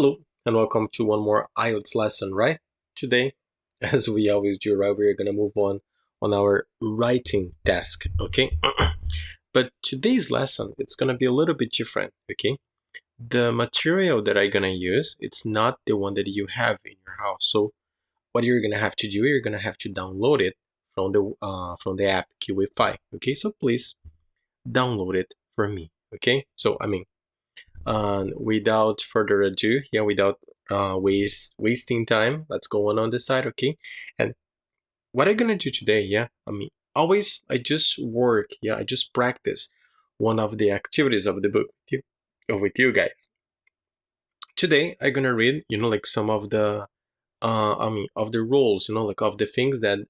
Hello and welcome to one more IELTS lesson, right? Today, as we always do, right, we're gonna move on our writing task, okay? But today's lesson, it's gonna be a little bit different, okay? The material that I'm gonna use, it's not the one that you have in your house. So what you're gonna have to do, you're gonna have to download it from the app QA5, okay? So please download it for me, okay? Without further ado, without wasting time, let's go on this side, okay? And what I'm gonna do today, always I just work, I just practice one of the activities of the book with you guys. Today I'm gonna read, like some of the, of the rules, like of the things that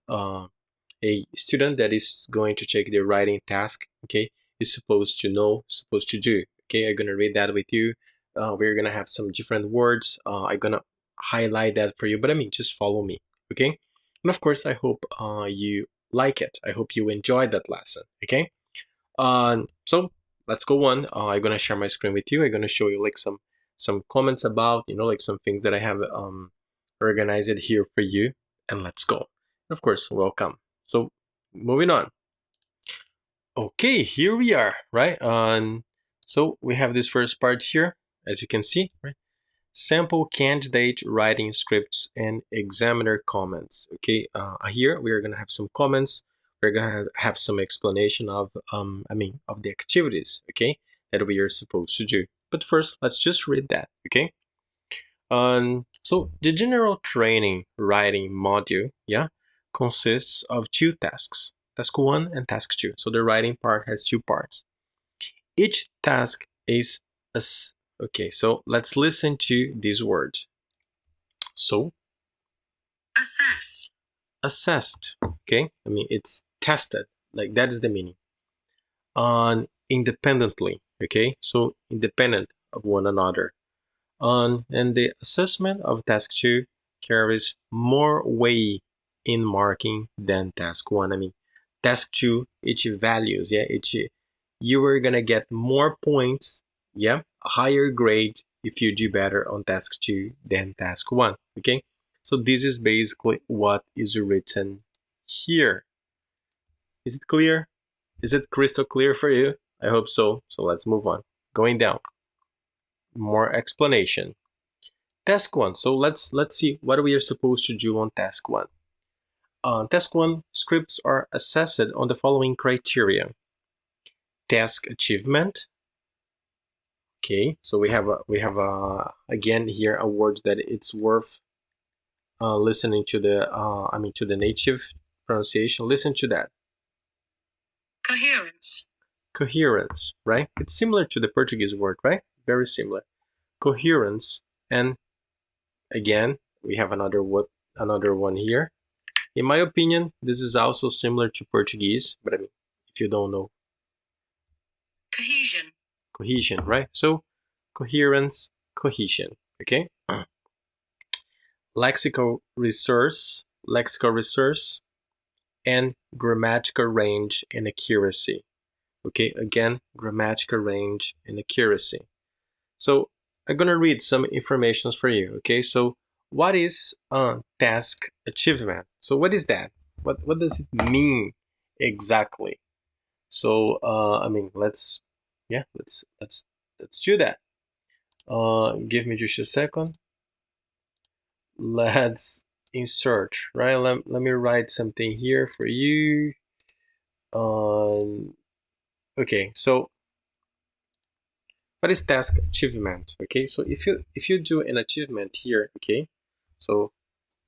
a student that is going to take the writing task, okay, is supposed to know, supposed to do. Okay, I'm gonna read that with you. We're gonna have some different words. I'm gonna highlight that for you, but just follow me, okay? And of course, I hope you like it. I hope you enjoyed that lesson, okay? So let's go on. I'm gonna share my screen with you. I'm gonna show you like some comments about, like some things that I have organized here for you, and let's go. And of course, welcome. So moving on. Okay, here we are, right? So we have this first part here, as you can see, right? Sample candidate writing scripts and examiner comments. Okay, here we are gonna have some comments. We're gonna have some explanation of, of the activities, okay, that we are supposed to do. But first, let's just read that, okay? So the general training writing module, consists of two tasks, task 1 and task 2. So the writing part has two parts. Each task is okay, so let's listen to these words. So assessed, okay? It's tested, like that is the meaning. Independently, okay? So independent of one another. And the assessment of task 2 carries more weight in marking than task 1. Task 2, each values, you are gonna get more points, a higher grade if you do better on task 2 than task 1, okay? So this is basically what is written here. Is it clear? Is it crystal clear for you? I hope so. So let's move on. Going down. More explanation. Task 1. So let's see what we are supposed to do on task 1. Task 1, scripts are assessed on the following criteria. Task achievement. Okay, so we have again here a word that it's worth listening to the to the native pronunciation. Listen to that. Coherence, right? It's similar to the Portuguese word, right? Very similar. Coherence, and again we have another one here. In my opinion, this is also similar to Portuguese, but if you don't know. Cohesion, right? So, coherence, cohesion, okay? Lexical resource, and grammatical range and accuracy. Okay, again, grammatical range and accuracy. So, I'm gonna read some information for you, okay? So, what is task achievement? So, what is that? What does it mean exactly? So let's do that. Give me just a second. Let's insert, right? Let me write something here for you. Okay, so what is task achievement? Okay, so if you do an achievement here, okay, so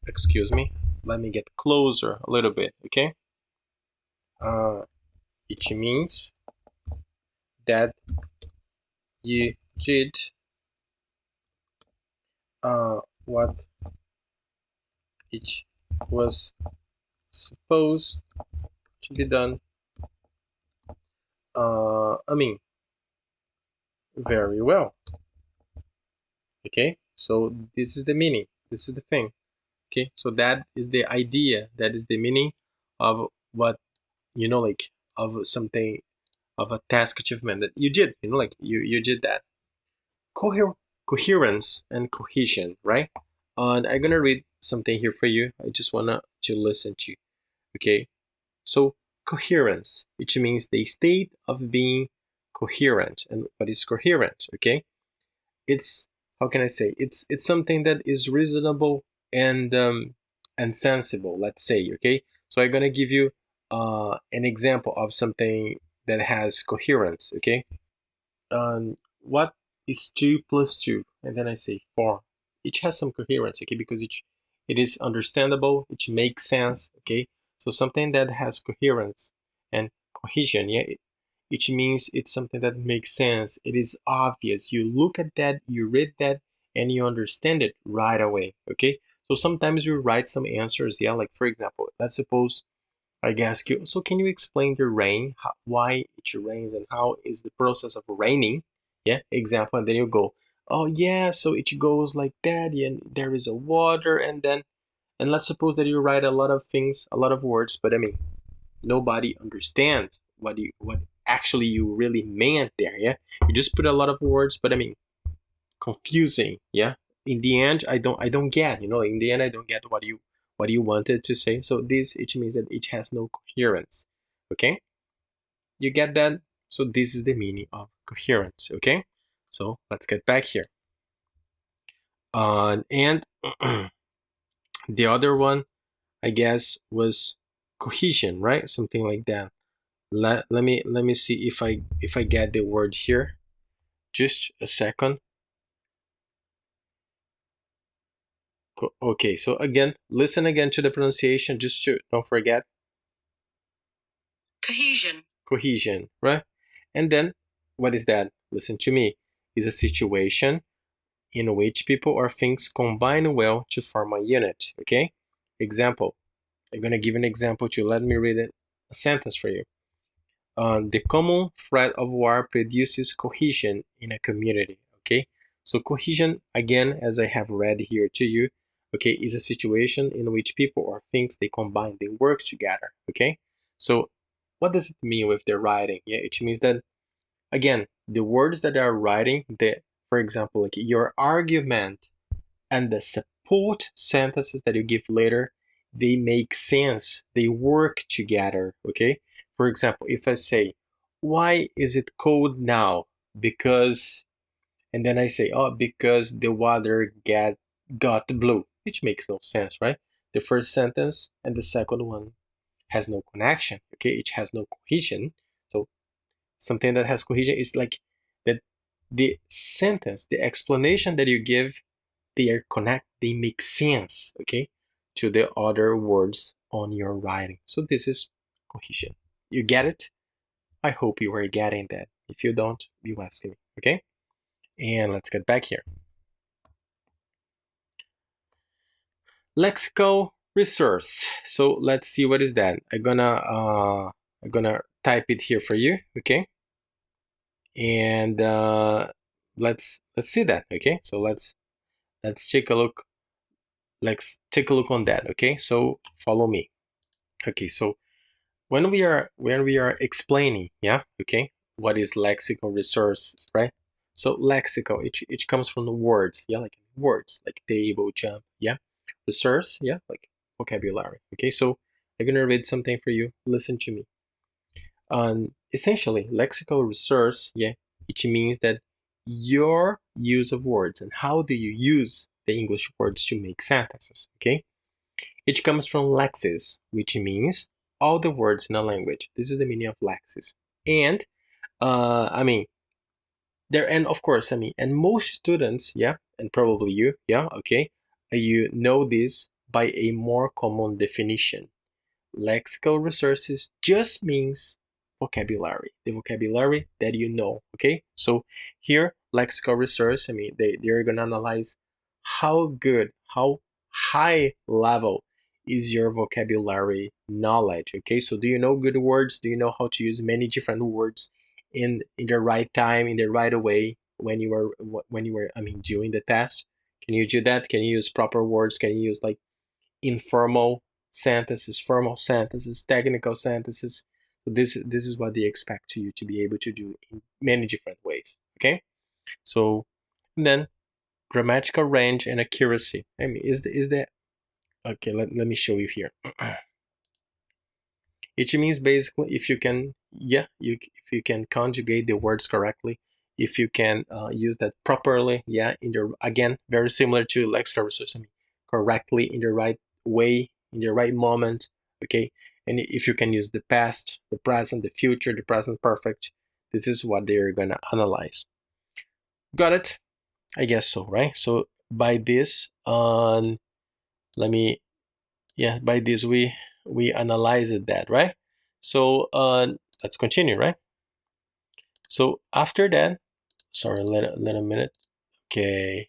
excuse me, let me get closer a little bit, okay? It means that you did what it was supposed to be done. Very well. Okay, so this is the meaning. This is the thing. Okay, so that is the idea. That is the meaning of what, like of something, of a task achievement that you did. Like you did that. coherence and cohesion, right? And I'm gonna read something here for you. I just wanna to listen to. Okay, so coherence, which means the state of being coherent. And what is coherent? Okay, it's, how can I say, it's something that is reasonable and sensible. Let's say, okay. So I'm gonna give you an example of something that has coherence. Okay, what is 2 plus 2? And then I say 4. Each has some coherence, okay, because each, it is understandable, it makes sense, okay. So something that has coherence and cohesion, yeah, it means it's something that makes sense. It is obvious. You look at that, you read that, and you understand it right away, okay. So sometimes you write some answers, yeah, like for example, let's suppose I ask you, so can you explain the rain, why it rains and how is the process of raining? Yeah, example, and then you go, oh yeah, so it goes like that, yeah, and there is a water, and then, and let's suppose that you write a lot of things, a lot of words, but I mean, nobody understands what actually you really meant there, yeah? You just put a lot of words, but I mean, confusing, yeah. In the end, I don't get, in the end I don't get what you wanted to say. So this, it means that it has no coherence, okay. You get that? So this is the meaning of coherence, okay. So let's get back here, and the other one, I guess, was cohesion, right? Something like that. Let me see if I get the word here. Just a second. Okay, so again, listen again to the pronunciation, just to don't forget. Cohesion. Cohesion, right? And then, what is that? Listen to me. Is a situation in which people or things combine well to form a unit, okay? Example. I'm gonna give an example to let me read it, a sentence for you. The common thread of war produces cohesion in a community, okay. So cohesion, again, as I have read here to you, okay, is a situation in which people or things, they combine, they work together, okay. So what does it mean with the writing? Yeah, it means that, again, the words that are writing, the, for example, like your argument and the support sentences that you give later, they make sense, they work together, okay. For example, if I say, why is it cold now? Because, and then I say, oh, because the water got blue, which makes no sense, right? The first sentence and the second one has no connection, okay, it has no cohesion. So something that has cohesion is like that, the sentence, the explanation that you give, they are connect, they make sense, okay, to the other words on your writing. So this is cohesion. You get it? I hope you are getting that. If you don't, you ask me, okay. And let's get back here. Lexical resource. So let's see, what is that. I'm gonna type it here for you, okay. And let's see that, okay. So let's take a look. Let's take a look on that, okay. So follow me. Okay, so when we are explaining, yeah, okay, what is lexical resources, right? So lexical, it comes from the words, yeah, like words, like table, jump, yeah. Resource, yeah, like vocabulary. Okay, so I'm gonna read something for you. Listen to me. Essentially, lexical resource, yeah, it means that your use of words and how do you use the English words to make sentences. Okay, it comes from lexis, which means all the words in a language. This is the meaning of lexis. And I mean, there, and of course, I mean, and most students, yeah, and probably you, yeah, okay, you know this by a more common definition. Lexical resources just means vocabulary, the vocabulary that you know, okay? So here, lexical resource, I mean, they're gonna analyze how good, how high level is your vocabulary knowledge, okay? So do you know good words? Do you know how to use many different words in the right time, in the right way when you were, I mean, doing the test? Can you do that? Can you use proper words? Can you use like informal sentences, formal sentences, technical sentences? So this is what they expect to you to be able to do in many different ways. Okay, so then grammatical range and accuracy. I mean, is that okay? Let me show you here. It means basically if you can, yeah, if you can conjugate the words correctly, if you can use that properly, yeah, in the again very similar to lexical resource, I mean, correctly in the right way, in the right moment, okay, and if you can use the past, the present, the future, the present perfect, this is what they're gonna analyze. Got it? I guess so, right? So by this, let me, yeah, by this we analyzed that, right? So let's continue, right? So after that, sorry, let a minute. Okay.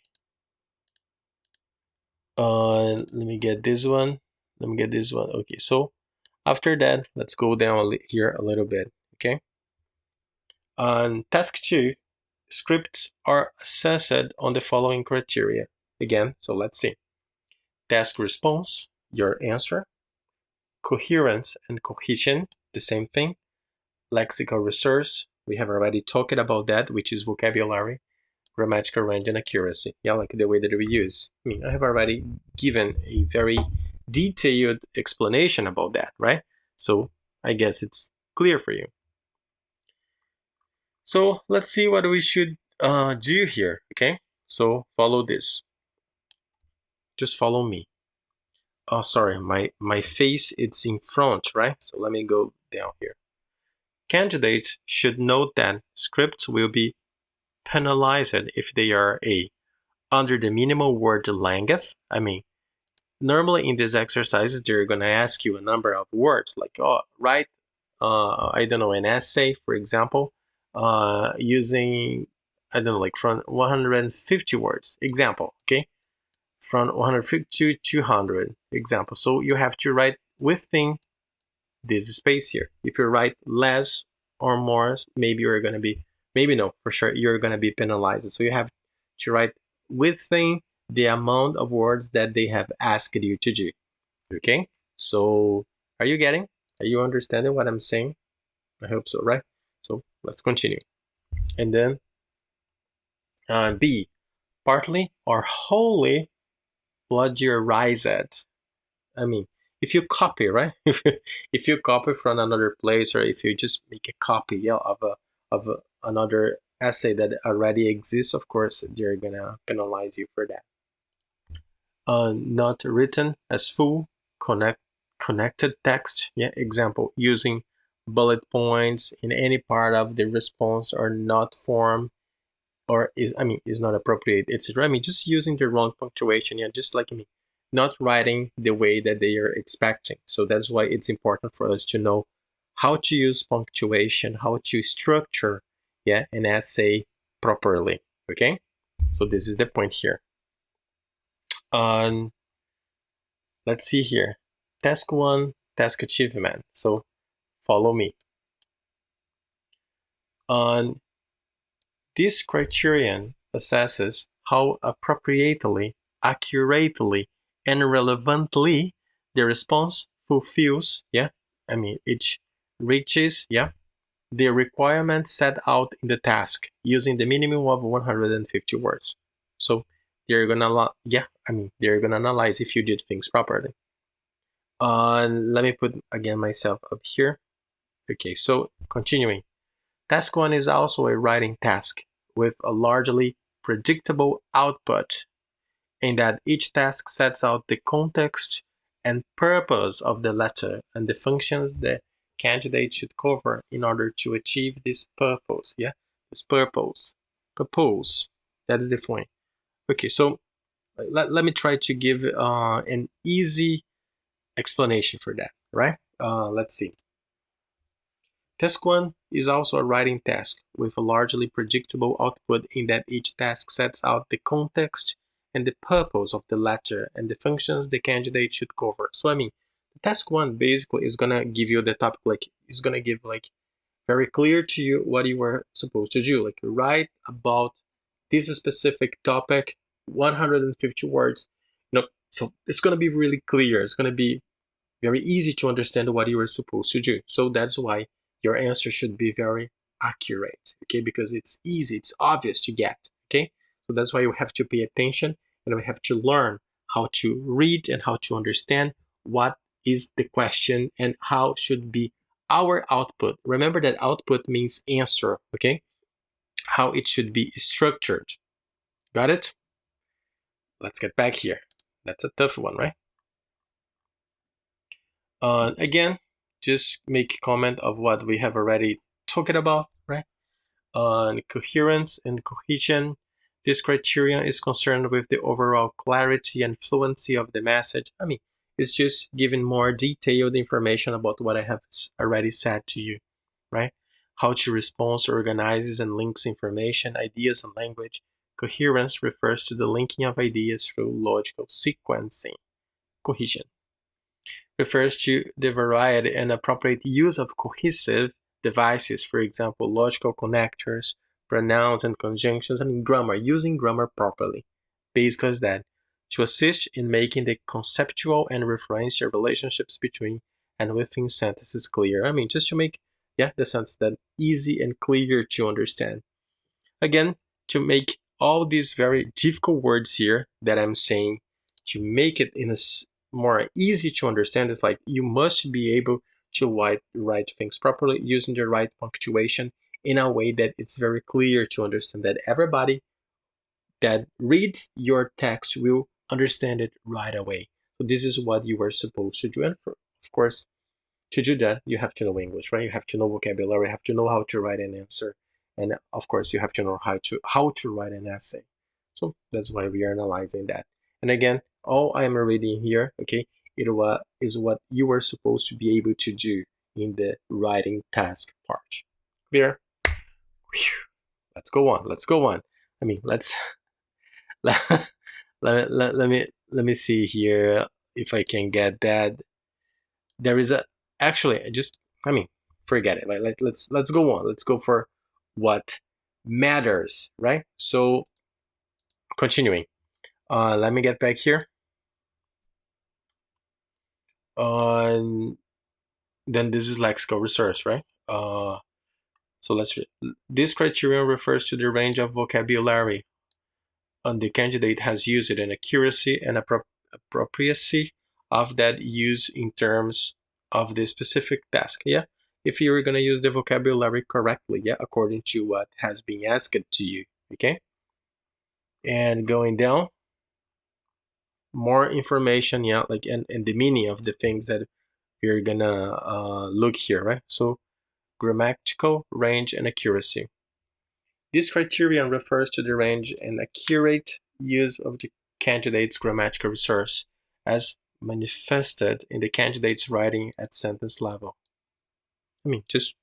Let me get this one. Let me get this one. Okay, so after that, let's go down here a little bit. Okay. On task 2, scripts are assessed on the following criteria. Again, so let's see. Task response, your answer. Coherence and cohesion, the same thing. Lexical resource, we have already talked about that, which is vocabulary. Grammatical range and accuracy, yeah, like the way that we use. I mean, I have already given a very detailed explanation about that, right? So I guess it's clear for you. So let's see what we should do here, okay? So follow this. Just follow me. Oh, sorry, my face, it's in front, right? So let me go down here. Candidates should note that scripts will be penalized if they are under the minimum word length. I mean, normally in these exercises, they're going to ask you a number of words, like, oh, write, I don't know, an essay, for example, using, I don't know, like from 150 words, example, okay? From 150 to 200, example. So you have to write within this space here. If you write less or more, maybe you're going to be, maybe no, for sure, you're going to be penalized. So you have to write within the amount of words that they have asked you to do. Okay? So are you getting? Are you understanding what I'm saying? I hope so, right? So let's continue. And then B, partly or wholly plagiarized. I mean, if you copy, right? If you copy from another place, or if you just make a copy, yeah, of another essay that already exists, of course, they're gonna penalize you for that. Not written as full connected text. Yeah, example, using bullet points in any part of the response or not form, or is not appropriate, etc. I mean, just using the wrong punctuation. Yeah, just like me, not writing the way that they are expecting. So that's why it's important for us to know how to use punctuation, how to structure, yeah, an essay properly. Okay, so this is the point here. Let's see here. Task 1, task achievement. So follow me. On this criterion assesses how appropriately, accurately, and relevantly the response fulfills, it reaches, the requirements set out in the task using the minimum of 150 words. So they're gonna, they're gonna analyze if you did things properly. Let me put again myself up here. Okay, so continuing. Task 1 is also a writing task with a largely predictable output, in that each task sets out the context and purpose of the letter and the functions the candidate should cover in order to achieve this purpose. Yeah, this purpose. Purpose. That is the point. Okay, so let me try to give an easy explanation for that, right? Let's see. Task 1 is also a writing task with a largely predictable output, in that each task sets out the context and the purpose of the letter and the functions the candidate should cover. So task 1 basically is gonna give you the topic, like it's gonna give like very clear to you what you were supposed to do, like write about this specific topic, 150 words. So it's gonna be really clear. It's gonna be very easy to understand what you were supposed to do. So that's why your answer should be very accurate, okay? Because it's easy, it's obvious to get, okay? So that's why we have to pay attention and we have to learn how to read and how to understand what is the question and how should be our output. Remember that output means answer, okay? How it should be structured. Got it? Let's get back here. That's a tough one, right? Again, just make a comment of what we have already talked about, right? On coherence and cohesion, this criterion is concerned with the overall clarity and fluency of the message. I mean, it's just giving more detailed information about what I have already said to you, right? How to respond organizes and links information, ideas, and language. Coherence refers to the linking of ideas through logical sequencing. Cohesion refers to the variety and appropriate use of cohesive devices, for example, logical connectors, pronouns and conjunctions, and grammar, using grammar properly. Basically, is that to assist in making the conceptual and referential relationships between and within sentences clear. I mean, just to make the sentence that easy and clear to understand. Again, to make all these very difficult words here that I'm saying, to make it in a more easy to understand, it's like you must be able to write things properly using the right punctuation in a way that it's very clear to understand, that everybody that reads your text will understand it right away. So this is what you are supposed to do. And of course, to do that, you have to know English, right? You have to know vocabulary, you have to know how to write an answer. And of course, you have to know how to write an essay. So that's why we are analyzing that. And again, all I am reading here, okay, is what you are supposed to be able to do in the writing task part. Clear? Whew. Let's go on. Let's go on. I mean, let's let, let me see here if I can get that. There is a actually just I mean forget it. Like let's go on. Let's go for what matters, right? So continuing. Let me get back here. Then this is lexical research, right? So let's read. This criterion refers to the range of vocabulary the candidate has used it, and accuracy and appropriacy of that use in terms of the specific task. Yeah, if you're gonna use the vocabulary correctly, yeah, according to what has been asked to you. Okay, and going down, more information, yeah, like and the meaning of the things that you're gonna look here, right? So grammatical range and accuracy. This criterion refers to the range and accurate use of the candidate's grammatical resource as manifested in the candidate's writing at sentence level. I mean, just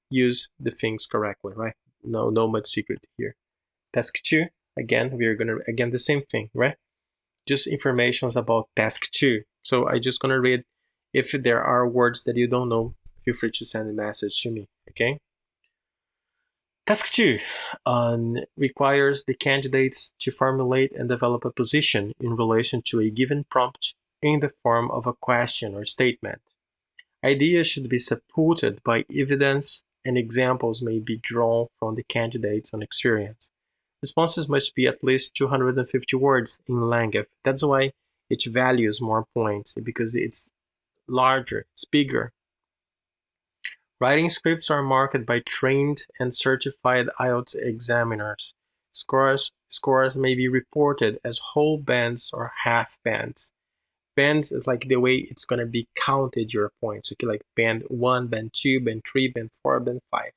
use the things correctly, right? No much secret here. Task 2, again, we're gonna, the same thing, right? Just informations about task 2. So I just gonna read. If there are words that you don't know, feel free to send a message to me, okay? Task 2 requires the candidates to formulate and develop a position in relation to a given prompt in the form of a question or statement. Ideas should be supported by evidence, and examples may be drawn from the candidate's own experience. Responses must be at least 250 words in length. That's why it values more points, because it's larger, it's bigger. Writing scripts are marked by trained and certified IELTS examiners. Scores may be reported as whole bands or half bands. Bands is like the way it's going to be counted your points. Okay, like band 1, band 2, band 3, band 4, band 5.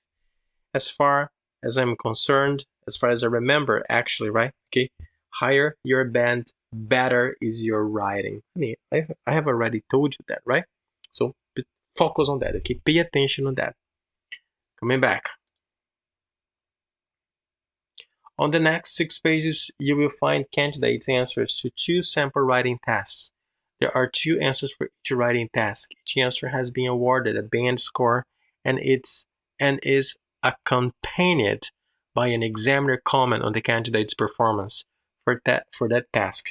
As far as I'm concerned, as far as I remember, actually, right? Okay, higher your band, better is your writing. I mean, I have already told you that, right? So focus on that, okay? Pay attention on that. Coming back. On the next 6 pages, you will find candidates' answers to 2 sample writing tests. There are 2 answers for each writing task. Each answer has been awarded a band score and is accompanied by an examiner comment on the candidate's performance for that task.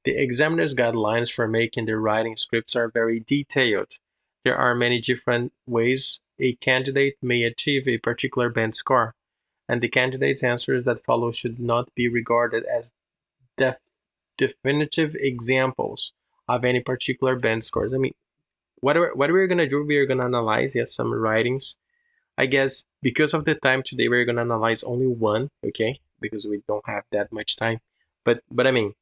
The examiner's guidelines for making the writing scripts are very detailed. There are many different ways a candidate may achieve a particular band score. and the candidate's answers that follow should not be regarded as def definitive examples of any particular band scores. I mean, what we're gonna do, we're gonna analyze, yes, some writings. I guess because of the time today, we're gonna analyze only one, okay? Because we don't have that much time. But I mean,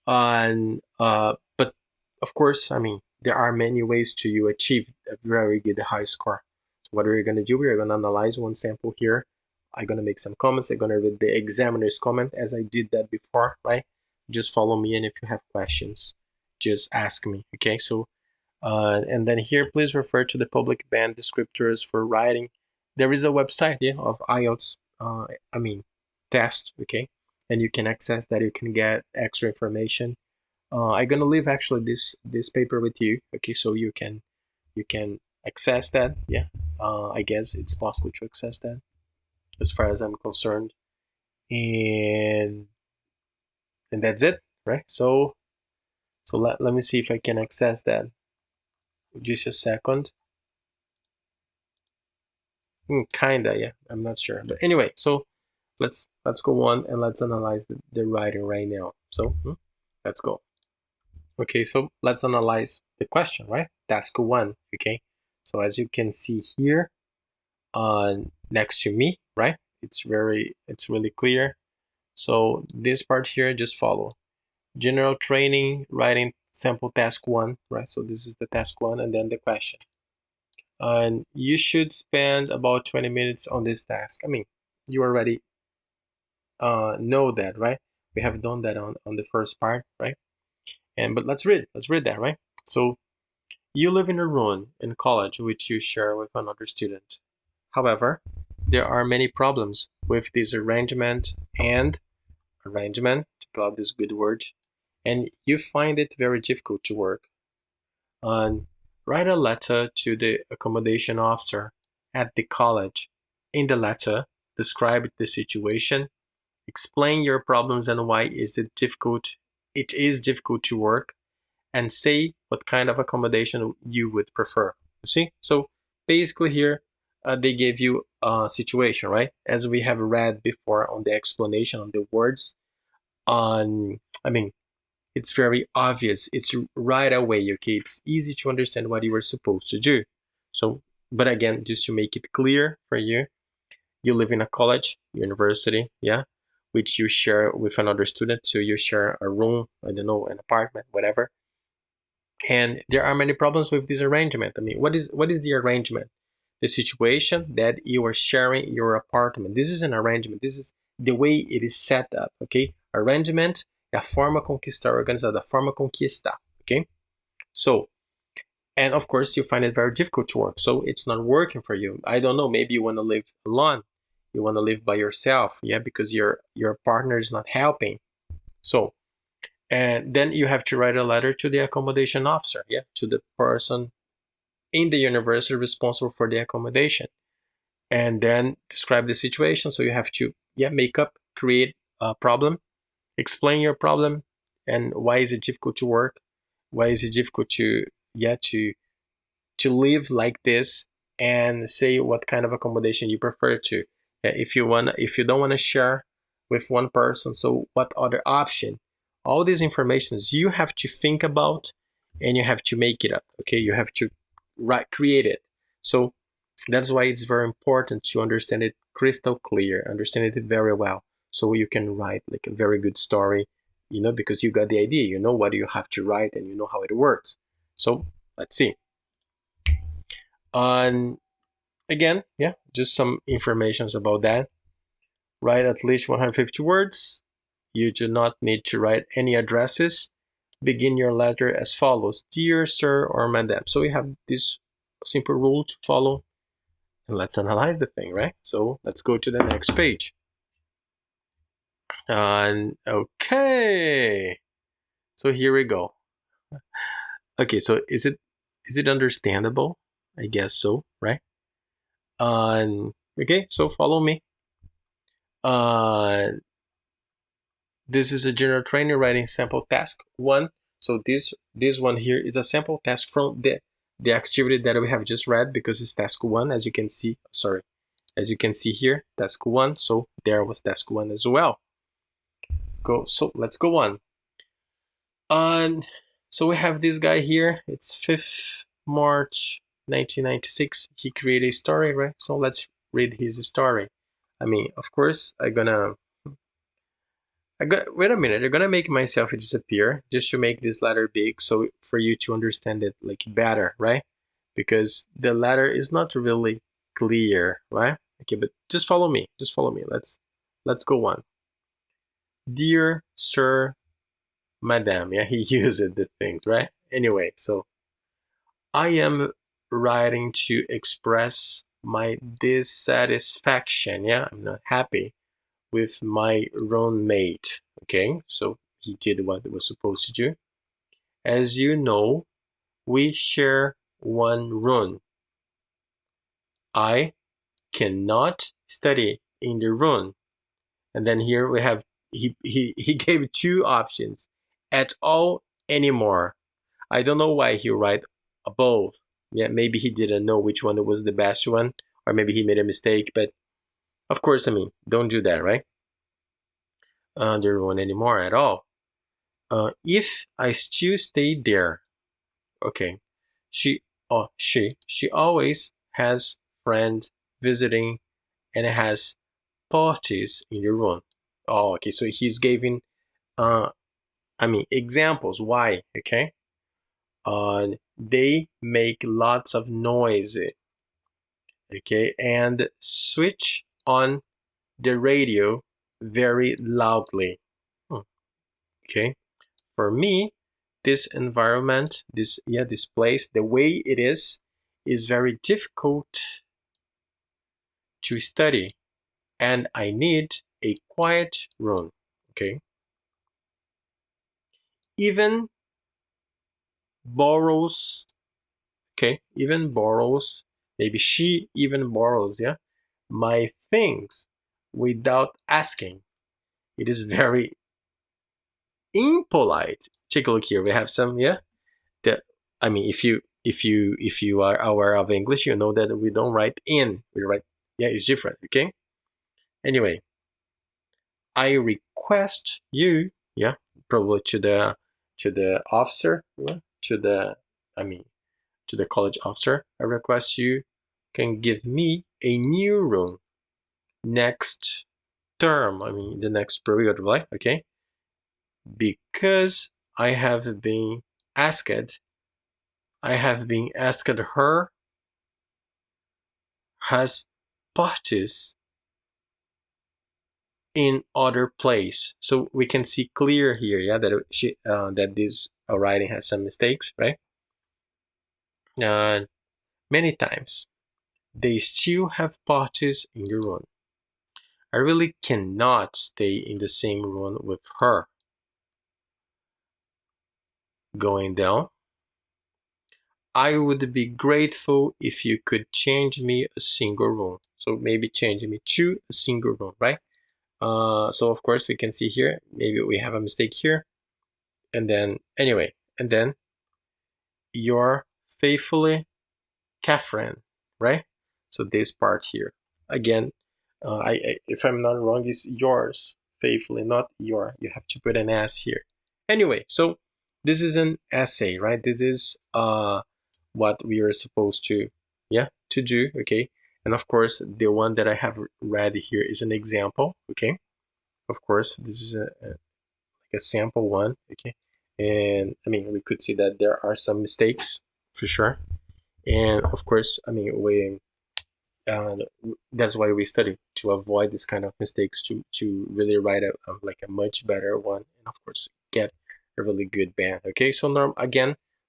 but of course, I mean, there are many ways to you achieve a very good high score. So what we're gonna do, we're gonna analyze one sample here. I'm gonna make some comments. I'm gonna read the examiner's comment as I did that before, right? Just follow me, and if you have questions, just ask me, okay? So and then here, please refer to the public band descriptors for writing. There is a website, yeah, of IELTS, test, okay? And you can access that, you can get extra information. I'm gonna leave actually this paper with you, okay? So you can access that, yeah. I guess it's possible to access that as far as I'm concerned. And that's it, right? So let me see if I can access that. Just a second. Kinda, yeah. I'm not sure, but anyway. So let's go on and let's analyze the writing right now. So let's go. Okay, so let's analyze the question, right? Task 1. Okay. So as you can see here, next to me, right? It's really clear. So this part here, just follow. General training, writing sample task 1, right? So this is the task 1, and then the question. And you should spend about 20 minutes on this task. I mean, you already know that, right? We have done that on the first part, right? But let's read that, right? So you live in a room in college which you share with another student. However, there are many problems with this arrangement, to pull out this good word, and you find it very difficult to work. And write a letter to the accommodation officer at the college. In the letter, describe the situation, explain your problems and why it is difficult to work, and say what kind of accommodation you would prefer. You see? So basically here, they gave you a situation, right? As we have read before on the explanation on the words, I mean, it's very obvious. It's right away, okay? It's easy to understand what you were supposed to do. So, but again, just to make it clear for you, you live in a college, university, yeah, which you share with another student. So you share a room, I don't know, an apartment, whatever. And there are many problems with this arrangement. I mean, what is the arrangement? The situation that you are sharing your apartment. This is an arrangement. This is the way it is set up, okay? Arrangement é a forma com que está organizada, a forma com que está, okay? So, and of course, you find it very difficult to work. So it's not working for you. I don't know, maybe you want to live alone. You want to live by yourself, yeah, because your partner is not helping. So, and then you have to write a letter to the accommodation officer, yeah, to the person in the university responsible for the accommodation, and then describe the situation. So you have to, yeah, create a problem, explain your problem, and why is it difficult to work, why is it difficult to, yeah, to live like this, and say what kind of accommodation you prefer to. If you don't want to share with one person, so what other option? All these informations you have to think about, and you have to make it up. Okay, you have to create it. So that's why it's very important to understand it crystal clear, understand it very well, so you can write like a very good story. Because you got the idea, you know what you have to write, and you know how it works. So let's see. And again, yeah, just some informations about that. Write at least 150 words. You do not need to write any addresses. Begin your letter as follows: Dear Sir or Madam. So you have this simple rule to follow. And let's analyze the thing, right? So let's go to the next page. And okay. So here we go. Okay, so is it understandable? I guess so, right? Okay, so follow me. This is a general training writing sample task 1. So this one here is a sample task from the activity that we have just read, because it's task 1, as you can see. Sorry, As you can see here, task 1. So there was task 1 as well. So let's go on. So we have this guy here. It's 5th March 1996. He created a story, right? So let's read his story. I mean, of course, wait a minute. I'm gonna make myself disappear just to make this letter big, so for you to understand it like better, right? Because the letter is not really clear, right? Okay, but just follow me. Just follow me. Let's go on. Dear Sir, Madam. Yeah, he used the things, right? Anyway, so I am writing to express my dissatisfaction. Yeah, I'm not happy with my roommate. Okay, so he did what he was supposed to do. As you know, we share one room. I cannot study in the room. And then here we have he gave two options at all anymore. I don't know why he write above. Yeah, maybe he didn't know which one was the best one, or maybe he made a mistake. But of course, I mean, don't do that, right? There won't anymore at all. If I still stay there, okay. She always has friends visiting and has parties in the room. Oh, okay. So he's giving, examples. Why? Okay. They make lots of noise. Okay, and switch on the radio very loudly. Okay, for me, this environment, this place, the way it is very difficult to study, and I need a quiet room. Okay, even borrows. Okay, even borrows. Maybe she even borrows. Yeah, my things without asking. It is very impolite. Take a look here. We have some, yeah. That I mean, if you are aware of English, you know that we don't write in. We write, yeah, it's different. Okay. Anyway, I request you, yeah, probably to the officer, yeah, I mean, to the college officer. I request you can give me a new room next term. I mean, the next period, right? Okay, because asked I have been asked her has parties in other place. So we can see clear here, yeah, that this writing has some mistakes, right? Many times they still have parties in the room. I really cannot stay in the same room with her. Going down. I would be grateful if you could change me a single room. So maybe change me to a single room, right? So of course we can see here, maybe we have a mistake here. And then, anyway, and then your faithfully, Catherine, right? So this part here, again, if I'm not wrong, is yours faithfully, not your. You have to put an S here. Anyway, so this is an essay, right? This is what we are supposed to, yeah, to do, okay? And of course, the one that I have read here is an example, okay? Of course, this is like a sample one, okay? And I mean, we could see that there are some mistakes for sure. And of course, I mean, uh, that's why we study to avoid this kind of mistakes, to really write like a much better one, and of course get a really good band. Okay, so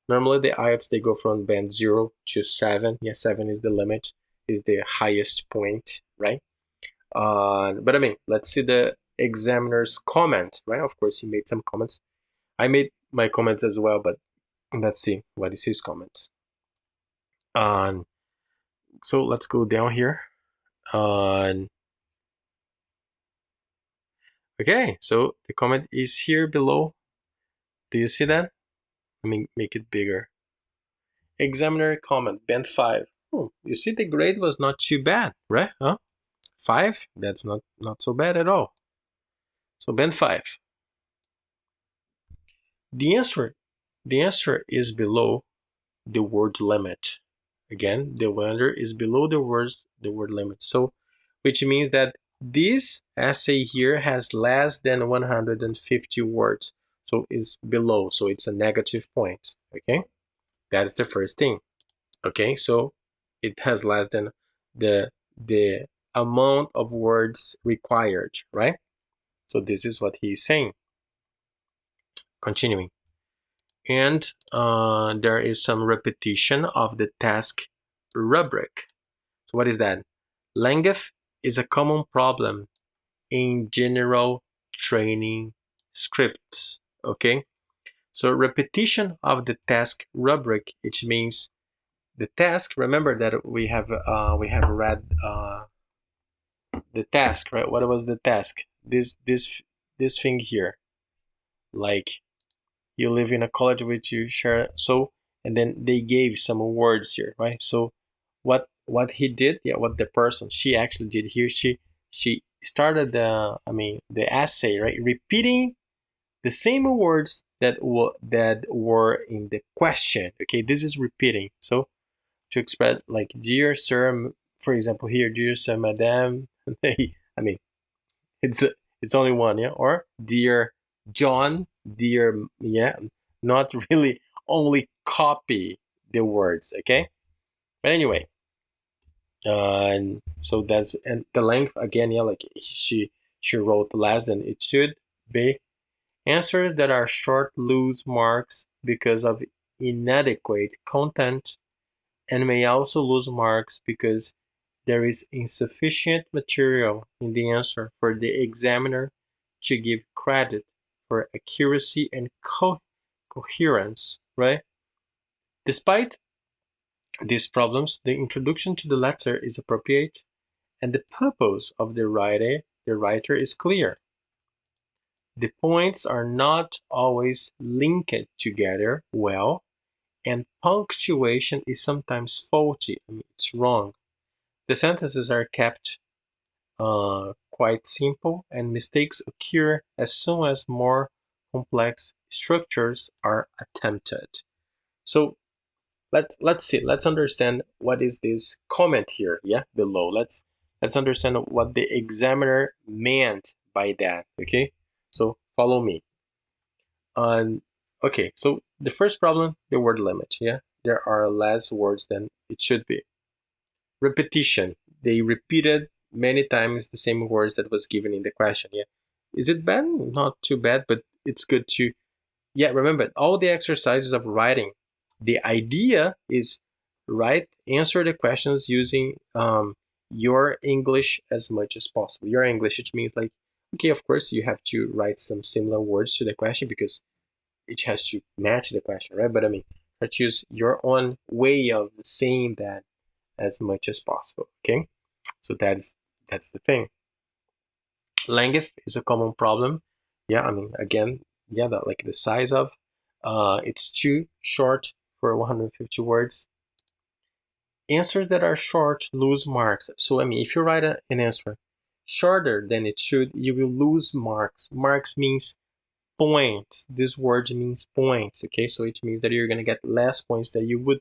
normally the IELTS they go from band 0 to 7. Yeah, 7 is the limit, is the highest point, right? But I mean, let's see the examiner's comment, right? Of course, he made some comments. I made my comments as well, but let's see what is his comment. So let's go down here. Okay, so the comment is here below. Do you see that? Let me make it bigger. Examiner comment, band 5. You see the grade was not too bad, right? Huh? 5, that's not so bad at all. So band 5. The answer, the answer is below the word limit. Again, the wonder is below the word limit. So, which means that this essay here has less than 150 words. So it's below. So it's a negative point. Okay, that's the first thing. Okay, so it has less than the amount of words required, right? So this is what he's saying. Continuing. And there is some repetition of the task rubric. So what is that? Length is a common problem in general training scripts. Okay, so repetition of the task rubric, which means the task. Remember that we have read the task, right? What was the task? This thing here, like you live in a college which you share. So and then they gave some words here, right? So what he did, yeah, what the person she actually did here, she started the essay, right, repeating the same words that were in the question. Okay, this is repeating. So to express like dear sir, for example here, dear sir, madam. I mean it's it's only one, yeah, or dear John, dear, yeah, not really only copy the words. Okay, but anyway, and so that's, and the length again, yeah, like she wrote less than it should be. Answers that are short lose marks because of inadequate content, and may also lose marks because there is insufficient material in the answer for the examiner to give credit for accuracy and coherence, right? Despite these problems, the introduction to the letter is appropriate and the purpose of the writer is clear. The points are not always linked together well, and punctuation is sometimes faulty. I mean, it's wrong. The sentences are kept quite simple, and mistakes occur as soon as more complex structures are attempted. So let's see. Let's understand what is this comment here. Yeah, below. Let's understand what the examiner meant by that. Okay, so follow me. And okay, so the first problem, the word limit. Yeah, there are less words than it should be. Repetition. They repeated many times the same words that was given in the question. Yeah. Is it bad? Not too bad, but it's good to, yeah, remember all the exercises of writing. The idea is answer the questions using your English as much as possible. Your English, which means like, okay, of course you have to write some similar words to the question because it has to match the question, right? But I mean, choose your own way of saying that as much as possible. Okay, so that's the thing. Length is a common problem. Yeah, I mean, again, yeah, that like the size of it's too short for 150 words. Answers that are short lose marks. So I mean, if you write an answer shorter than it should, you will lose marks. Marks means points. This word means points. Okay, so it means that you're gonna get less points that you would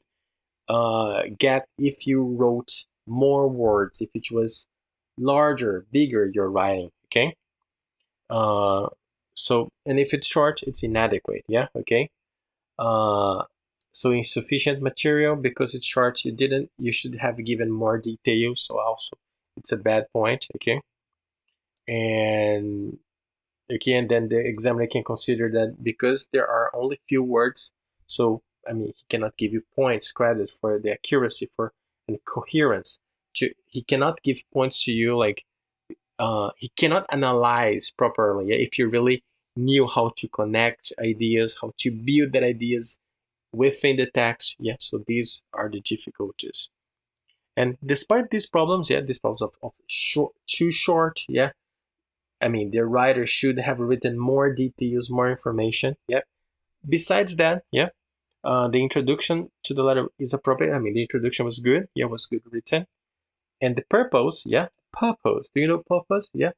get if you wrote more words, if it was larger, bigger your writing. Okay, uh, so and if it's short, it's inadequate. Yeah, okay. uh, so insufficient material because it's short, you should have given more details, so also it's a bad point. Okay, and okay, and then the examiner can consider that because there are only few words, so I mean he cannot give you points credit for the accuracy for and coherence. He cannot give points to you like he cannot analyze properly. Yeah? If you really knew how to connect ideas, how to build that ideas within the text, yeah. So these are the difficulties. And despite these problems, yeah, these problems of short, too short, yeah, I mean, the writer should have written more details, more information. Yeah. Besides that, yeah, the introduction to the letter is appropriate. I mean, the introduction was good. Yeah, was good written. And the purpose, yeah, purpose. Do you know purpose? Yeah.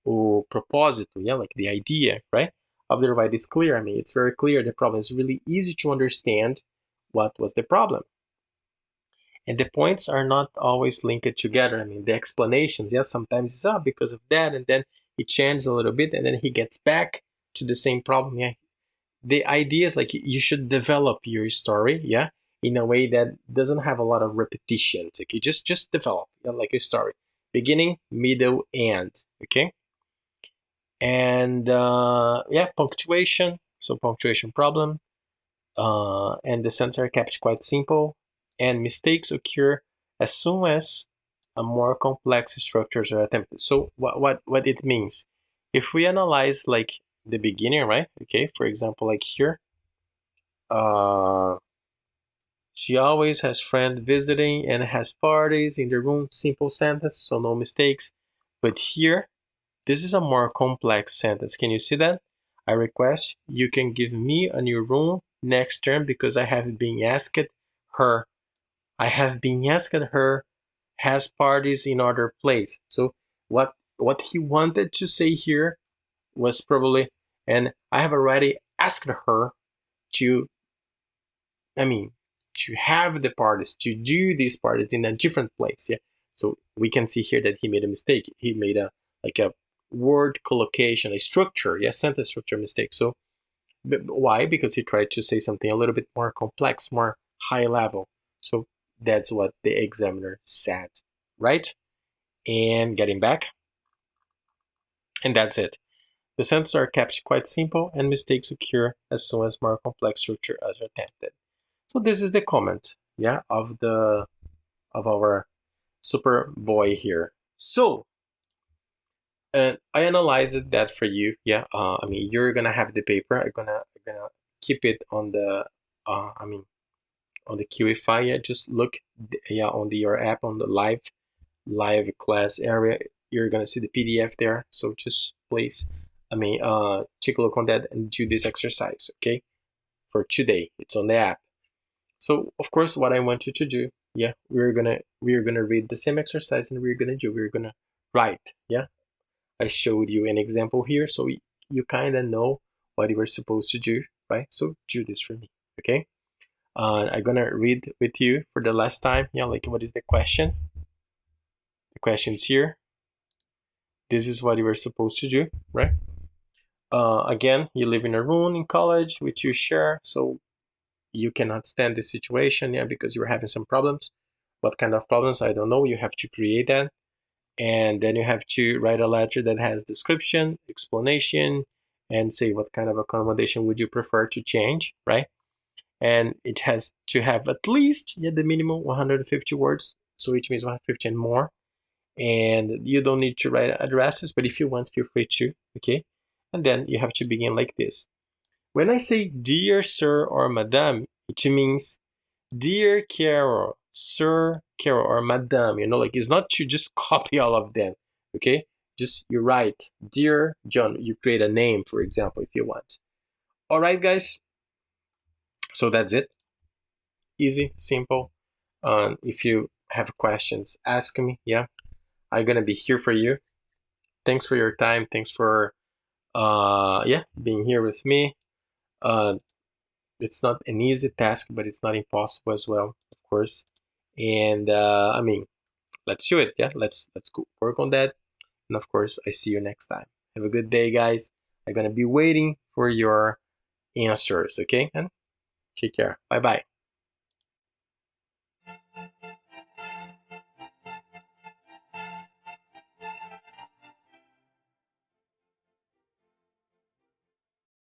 Or propósito, yeah, like the idea, right? Of the divide is clear. I mean, it's very clear. The problem is really easy to understand what was the problem. And the points are not always linked together. I mean, the explanations, yes, sometimes it's because of that, and then he changes a little bit, and then he gets back to the same problem. Yeah, the idea is like you should develop your story, yeah, in a way that doesn't have a lot of repetitions. Like you just develop, yeah, like a story, beginning, middle, end. Okay, and yeah, punctuation. So punctuation problem, and the sentences are kept quite simple, and mistakes occur as soon as a more complex structures are attempted. So what it means, if we analyze like the beginning, right? Okay, for example, like here, uh, she always has friends visiting and has parties in the room. Simple sentence, so no mistakes. But here, this is a more complex sentence. Can you see that? I request you can give me a new room next term because I have been asked her. I have been asked her has parties in other place. So what he wanted to say here was probably, and I have already asked her to, I mean, to have the parties, to do these parties in a different place. Yeah. So we can see here that he made a mistake. He made a like a word collocation, a structure, yeah, sentence structure mistake. So why? Because he tried to say something a little bit more complex, more high level. So that's what the examiner said, right? And getting back, and that's it. The sentences are kept quite simple, and mistakes occur as soon as more complex structure is attempted. So this is the comment, yeah, of our super boy here. So, and I analyzed that for you. Yeah, I mean, you're gonna have the paper. I'm gonna keep it on the, I mean, on the QFI. Yeah, just look, yeah, on your app on the live class area. You're gonna see the PDF there. So just please, I mean, take a look on that and do this exercise. Okay, for today, it's on the app. So of course, what I want you to do, yeah, we're gonna read the same exercise, and we're gonna write. Yeah, I showed you an example here, so you kind of know what you were supposed to do, right? So do this for me, okay? I'm gonna read with you for the last time. Yeah, like what is the question? The question's here. This is what you were supposed to do, right? Again, you live in a room in college which you share, so you cannot stand the situation, yeah, because you're having some problems. What kind of problems? I don't know. You have to create that. And then you have to write a letter that has description, explanation, and say what kind of accommodation would you prefer to change, right? And it has to have at least, yeah, the minimum 150 words, so which means 150 and more. And you don't need to write addresses, but if you want, feel free to, okay? And then you have to begin like this. When I say dear sir or madam, it means dear Carol, Sir Carol, or Madame, like it's not to just copy all of them, okay? Just you write, Dear John, you create a name, for example, if you want. All right, guys, so that's it. Easy, simple. If you have questions, ask me, yeah? I'm gonna be here for you. Thanks for your time. Thanks for, yeah, being here with me. Uh, it's not an easy task, but it's not impossible as well, of course. And I mean, let's do it. Yeah, let's go work on that. And of course, I see you next time. Have a good day, guys. I'm gonna be waiting for your answers. Okay, and take care. Bye bye.